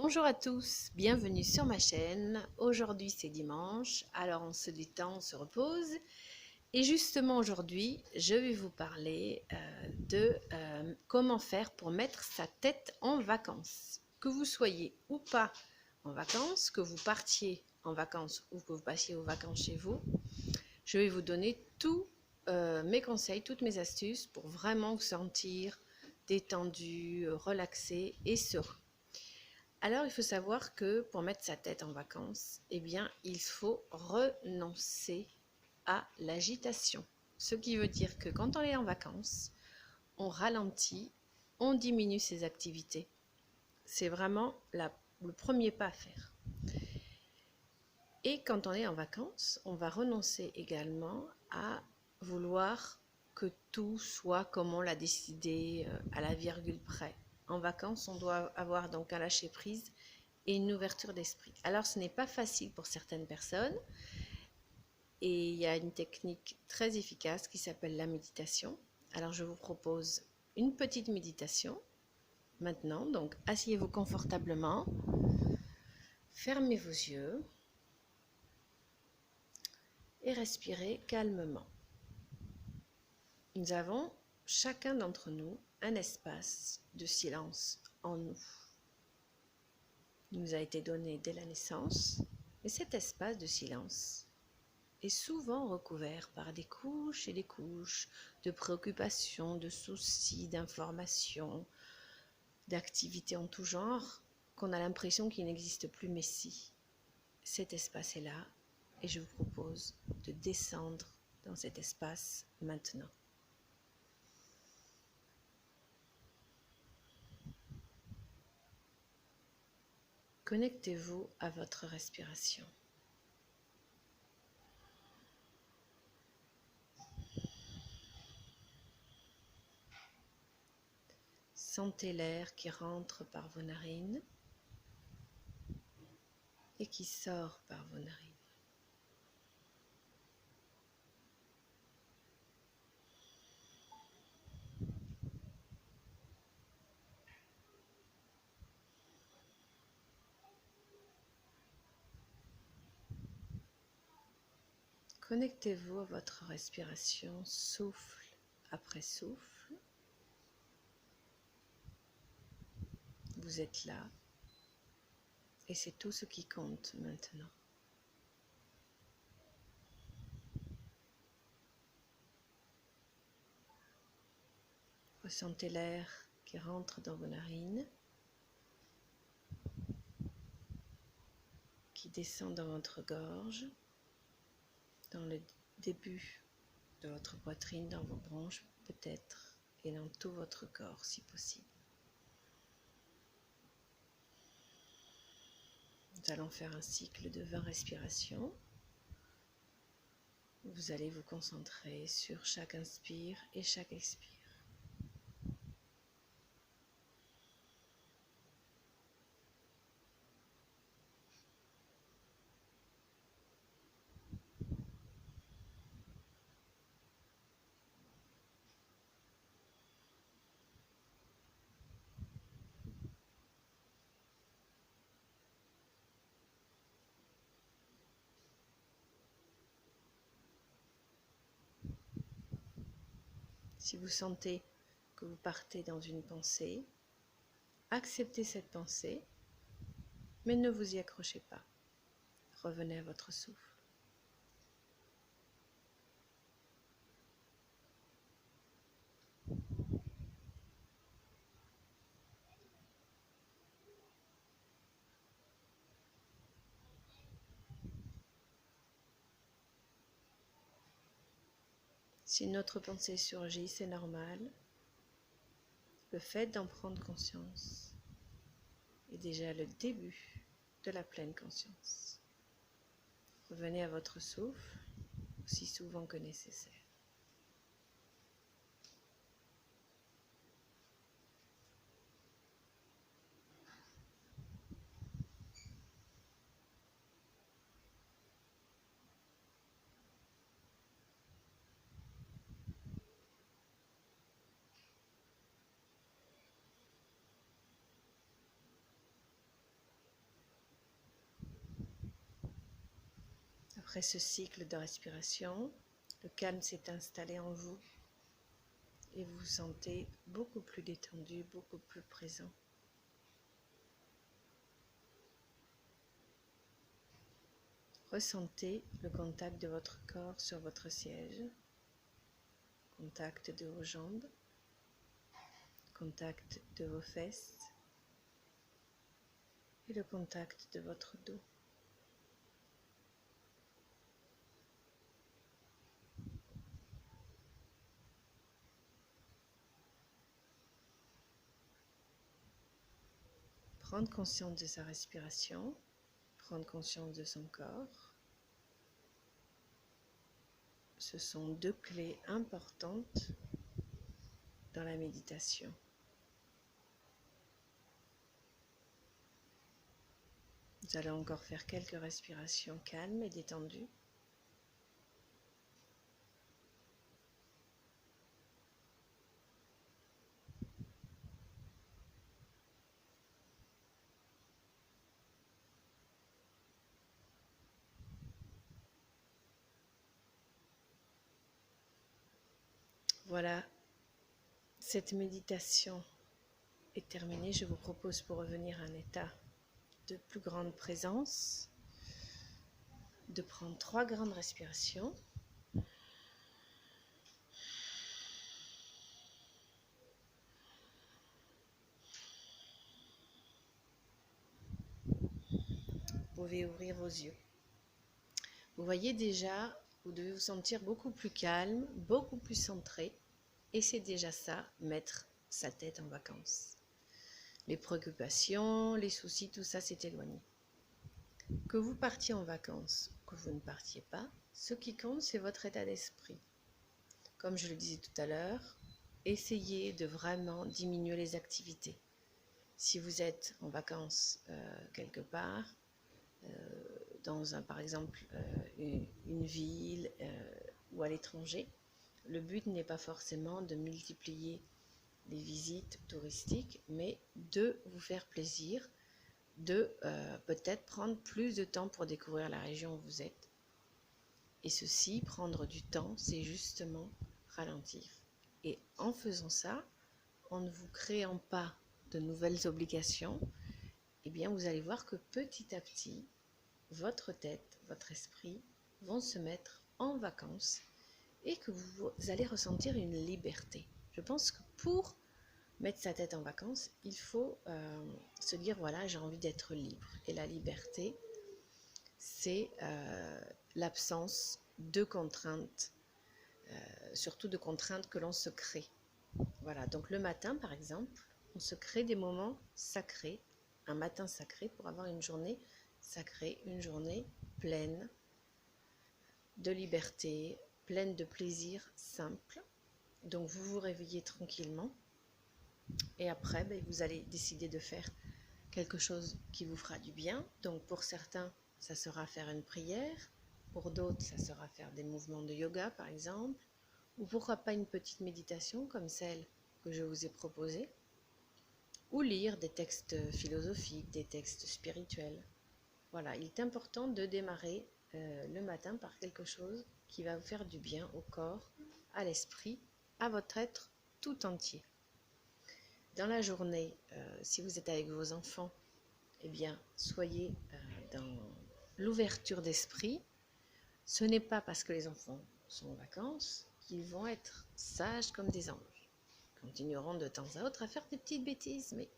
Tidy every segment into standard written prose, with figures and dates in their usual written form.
Bonjour à tous, bienvenue sur ma chaîne. Aujourd'hui c'est dimanche, alors on se détend, on se repose. Et justement aujourd'hui, je vais vous parler de comment faire pour mettre sa tête en vacances. Que vous soyez ou pas en vacances, que vous partiez en vacances ou que vous passiez aux vacances chez vous, je vais vous donner tous mes conseils, toutes mes astuces pour vraiment vous sentir détendu, relaxé et serein. Alors, il faut savoir que pour mettre sa tête en vacances, eh bien, il faut renoncer à l'agitation. Ce qui veut dire que quand on est en vacances, on ralentit, on diminue ses activités. C'est vraiment le premier pas à faire. Et quand on est en vacances, on va renoncer également à vouloir que tout soit comme on l'a décidé à la virgule près. En vacances, on doit avoir donc un lâcher-prise et une ouverture d'esprit. Alors ce n'est pas facile pour certaines personnes et il y a une technique très efficace qui s'appelle la méditation. Alors je vous propose une petite méditation maintenant. Donc asseyez-vous confortablement, fermez vos yeux et respirez calmement. Nous avons chacun d'entre nous un espace de silence en nous. Il nous a été donné dès la naissance et cet espace de silence est souvent recouvert par des couches et des couches de préoccupations, de soucis, d'informations, d'activités en tout genre qu'on a l'impression qu'il n'existe plus, mais si. Cet espace est là et je vous propose de descendre dans cet espace maintenant. Connectez-vous à votre respiration. Sentez l'air qui rentre par vos narines et qui sort par vos narines. Connectez-vous à votre respiration, souffle après souffle. Vous êtes là et c'est tout ce qui compte maintenant. Ressentez l'air qui rentre dans vos narines, qui descend dans votre gorge, dans le début de votre poitrine, dans vos bronches peut-être, et dans tout votre corps si possible. Nous allons faire un cycle de 20 respirations. Vous allez vous concentrer sur chaque inspire et chaque expire. Si vous sentez que vous partez dans une pensée, acceptez cette pensée, mais ne vous y accrochez pas. Revenez à votre souffle. Si une autre pensée surgit, c'est normal. Le fait d'en prendre conscience est déjà le début de la pleine conscience. Revenez à votre souffle aussi souvent que nécessaire. Après ce cycle de respiration, le calme s'est installé en vous et vous vous sentez beaucoup plus détendu, beaucoup plus présent. Ressentez le contact de votre corps sur votre siège, contact de vos jambes, contact de vos fesses et le contact de votre dos. Prendre conscience de sa respiration, prendre conscience de son corps. Ce sont deux clés importantes dans la méditation. Nous allons encore faire quelques respirations calmes et détendues. Voilà, cette méditation est terminée. Je vous propose pour revenir à un état de plus grande présence, de prendre 3 grandes respirations. Vous pouvez ouvrir vos yeux. Vous voyez déjà, vous devez vous sentir beaucoup plus calme, beaucoup plus centré. Et c'est déjà ça, mettre sa tête en vacances. Les préoccupations, les soucis, tout ça s'est éloigné. Que vous partiez en vacances, que vous ne partiez pas, ce qui compte, c'est votre état d'esprit. Comme je le disais tout à l'heure, essayez de vraiment diminuer les activités. Si vous êtes en vacances quelque part, par exemple une ville ou à l'étranger, le but n'est pas forcément de multiplier les visites touristiques, mais de vous faire plaisir, de peut-être prendre plus de temps pour découvrir la région où vous êtes. Et ceci, prendre du temps, c'est justement ralentir. Et en faisant ça, en ne vous créant pas de nouvelles obligations, eh bien vous allez voir que petit à petit, votre tête, votre esprit vont se mettre en vacances et que vous allez ressentir une liberté. Je pense que pour mettre sa tête en vacances, il faut se dire, voilà, j'ai envie d'être libre. Et la liberté, c'est l'absence de contraintes, surtout de contraintes que l'on se crée. Voilà, donc le matin, par exemple, on se crée des moments sacrés, un matin sacré pour avoir une journée sacrée, une journée pleine de liberté, pleine de plaisir simple. Donc vous vous réveillez tranquillement et après vous allez décider de faire quelque chose qui vous fera du bien. Donc pour certains, ça sera faire une prière, pour d'autres, ça sera faire des mouvements de yoga par exemple, ou pourquoi pas une petite méditation comme celle que je vous ai proposée, ou lire des textes philosophiques, des textes spirituels. Voilà, il est important de démarrer le matin par quelque chose qui va vous faire du bien au corps, à l'esprit, à votre être tout entier. Dans la journée, si vous êtes avec vos enfants, eh bien, soyez dans l'ouverture d'esprit. Ce n'est pas parce que les enfants sont en vacances qu'ils vont être sages comme des anges. Ils continueront de temps à autre à faire des petites bêtises, mais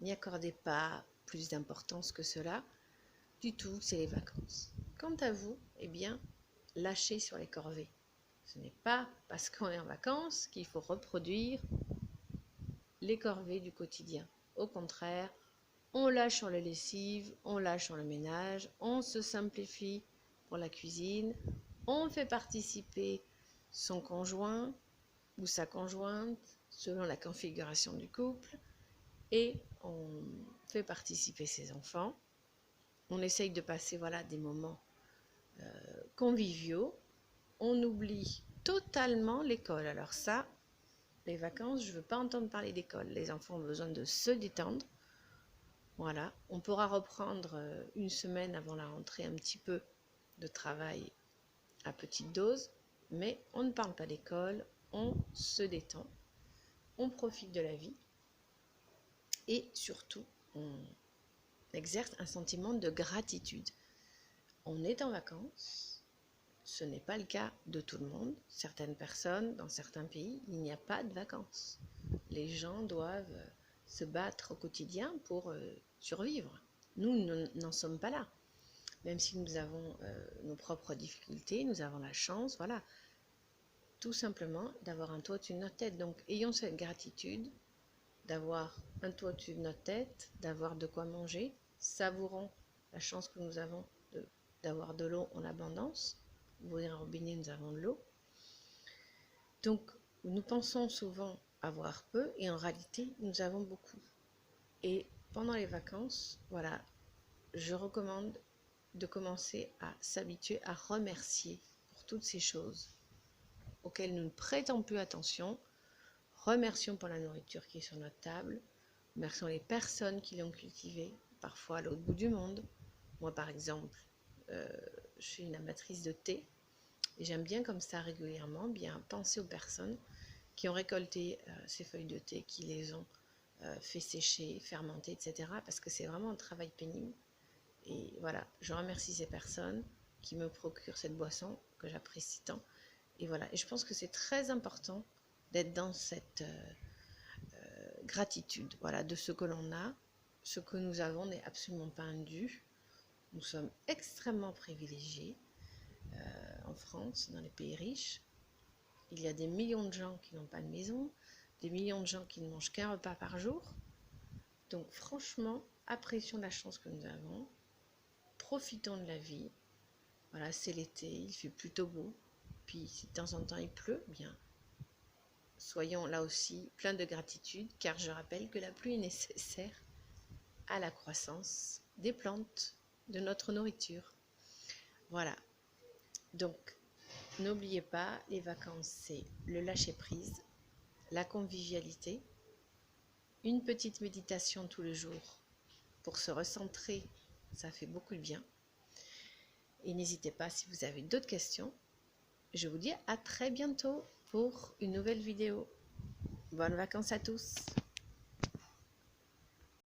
n'y accordez pas plus d'importance que cela. Du tout, c'est les vacances. Quant à vous, eh bien, lâchez sur les corvées. Ce n'est pas parce qu'on est en vacances qu'il faut reproduire les corvées du quotidien. Au contraire, on lâche sur la lessive, on lâche sur le ménage, on se simplifie pour la cuisine, on fait participer son conjoint ou sa conjointe selon la configuration du couple et on fait participer ses enfants. On essaye de passer des moments conviviaux. On oublie totalement l'école. Alors ça, les vacances, je ne veux pas entendre parler d'école. Les enfants ont besoin de se détendre. Voilà, on pourra reprendre une semaine avant la rentrée un petit peu de travail à petite dose, mais on ne parle pas d'école, on se détend, on profite de la vie et surtout on exerce un sentiment de gratitude. On est en vacances, ce n'est pas le cas de tout le monde. Certaines personnes, dans certains pays, il n'y a pas de vacances. Les gens doivent se battre au quotidien pour survivre. Nous n'en sommes pas là. Même si nous avons nos propres difficultés, nous avons la chance, voilà, tout simplement d'avoir un toit au-dessus de notre tête. Donc, ayons cette gratitude d'avoir un toit au-dessus de notre tête, d'avoir de quoi manger, savourons la chance que nous avons d'avoir de l'eau en abondance. Ouvrir un robinet, nous avons de l'eau. Donc, nous pensons souvent avoir peu et en réalité, nous avons beaucoup. Et pendant les vacances, voilà, je recommande de commencer à s'habituer à remercier pour toutes ces choses auxquelles nous ne prêtons plus attention. Remercions pour la nourriture qui est sur notre table. Remercions les personnes qui l'ont cultivée, parfois à l'autre bout du monde. Moi, par exemple, je suis une amatrice de thé et j'aime bien comme ça régulièrement bien penser aux personnes qui ont récolté ces feuilles de thé, qui les ont fait sécher, fermenter, etc. Parce que c'est vraiment un travail pénible. Et voilà, je remercie ces personnes qui me procurent cette boisson que j'apprécie tant. Et voilà, et je pense que c'est très important d'être dans cette gratitude, voilà, de ce que l'on a. Ce que nous avons n'est absolument pas indu. Nous sommes extrêmement privilégiés en France, dans les pays riches. Il y a des millions de gens qui n'ont pas de maison, des millions de gens qui ne mangent qu'un repas par jour. Donc franchement, apprécions la chance que nous avons. Profitons de la vie. Voilà, c'est l'été, il fait plutôt beau. Puis si de temps en temps il pleut, bien, soyons là aussi pleins de gratitude, car je rappelle que la pluie est nécessaire à la croissance des plantes, de notre nourriture. Voilà. Donc, n'oubliez pas, les vacances, c'est le lâcher-prise, la convivialité, une petite méditation tous les jours pour se recentrer, ça fait beaucoup de bien. Et n'hésitez pas si vous avez d'autres questions. Je vous dis à très bientôt pour une nouvelle vidéo. Bonnes vacances à tous!